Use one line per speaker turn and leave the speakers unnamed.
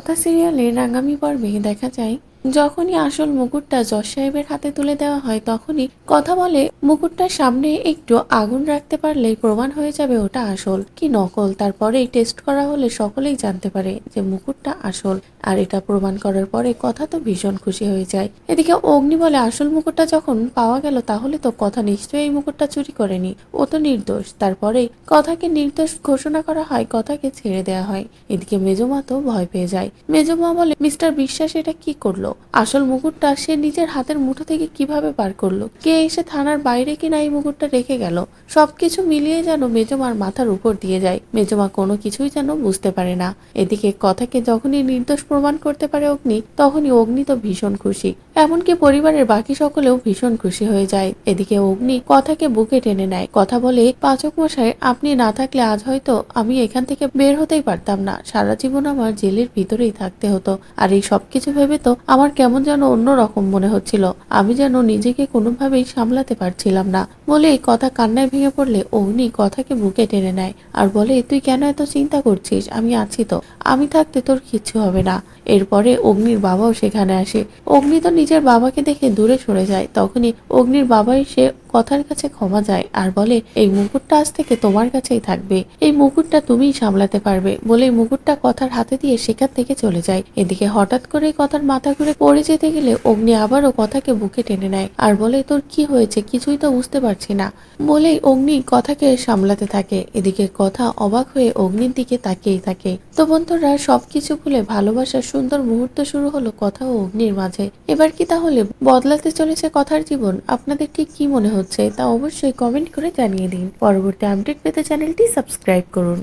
কথা সিরিয়ালের আগামী পর্বে দেখা যায় যখনই আসল মুকুটটা জজ সাহেবের হাতে তুলে দেওয়া হয় তখনই কথা বলে মুকুটটার সামনে একটু আগুন রাখতে পারলেই প্রমাণ হয়ে যাবে ওটা আসল কি নকল। তারপরেই টেস্ট করা হলে সকলেই জানতে পারে যে মুকুটটা আসল। আর এটা প্রমাণ করার পরে কথা তো ভীষণ খুশি হয়ে যায়। এদিকে অগ্নি বলে আসল মুকুটটা যখন পাওয়া গেল তাহলে তো কথা নিশ্চয়ই এই মুকুটটা চুরি করেনি, ও তো নির্দোষ। তারপরেই কথাকে নির্দোষ ঘোষণা করা হয়, কথাকে ছেড়ে দেওয়া হয়। এদিকে মেজমা তো ভয় পেয়ে যায়। মেজমা বলে মিস্টার বিশ্বাস এটা কি করলো? আসল মুকুটটা সে নিজের হাতের মুঠো থেকে কিভাবে পার করলো? কে এসে থানার বাইরে কিনা এই মুকুটটা রেখে গেল? সবকিছু মিলিয়ে যেন মেজমার মাথার উপর দিয়ে যায়। মেজমা কোনো কিছুই যেন বুঝতে পারে না। এদিকে কথাকে যখনই নির্দোষ প্রমাণ করতে পারে অগ্নি, তখনই অগ্নি তো ভীষণ খুশি। এমনকি পরিবারের বাকি সকলেও ভীষণ খুশি হয়ে যায়। এদিকে অগ্নি কথাকে বুকে টেনে নেয়। কথা বলে পাচক মশাই আপনি না থাকলে আজ হয়তো আমি এখান থেকে বের হতেই পারতাম না, সারা জীবন আমার জেলের ভিতরেই থাকতে হতো। আর এই সবকিছু ভেবে তো আমার কেমন যেন অন্যরকম মনে হচ্ছিল, আমি যেন নিজেকে কোনোভাবেই সামলাতে পারছিলাম না। বলে এই কথা কান্নায় ভেঙে পড়লে অগ্নি কথাকে বুকে টেনে নেয় আর বলে তুই কেন এত চিন্তা করছিস, আমি আছি তো, আমি থাকতে তোর কিচ্ছু হবে না। এরপরে অগ্নির বাবাও সেখানে আসে। অগ্নি তো নিজের বাবাকে দেখে দূরে সরে যায়। তখনই অগ্নির বাবা এসে কথার কাছে ক্ষমা যায় আর বলে এই মুকুটটা আজ থেকে তোমার কাছেই থাকবে, এই মুকুটটা তুমিই সামলাতে পারবে। বলে মুকুটটা কথার হাতে দিয়ে সেখান থেকে চলে যায়। এদিকে হঠাৎ করে কথার মাথা ঘুরে পড়ে যেতে গেলে অগ্নি আবারও কথাকে বুকে টেনে নেয় আর বলে তোর কি হয়েছে, কিছুই তো বুঝতে পারছি না। বলেই অগ্নি কথাকে সামলাতে থাকে। এদিকে কথা অবাক হয়ে অগ্নির দিকে তাকিয়েই থাকে। তো বন্ধুরা সবকিছু ভুলে ভালোবাসার সুন্দর মুহূর্ত শুরু হলো কথা ও অগ্নির মাঝে। এবার কি তাহলে বদলাতে চলেছে কথার জীবন? আপনাদের ঠিক কি মনে হচ্ছে তা অবশ্যই কমেন্ট করে জানিয়ে দিন। পরবর্তী আপডেট পেতে চ্যানেলটি সাবস্ক্রাইব করুন।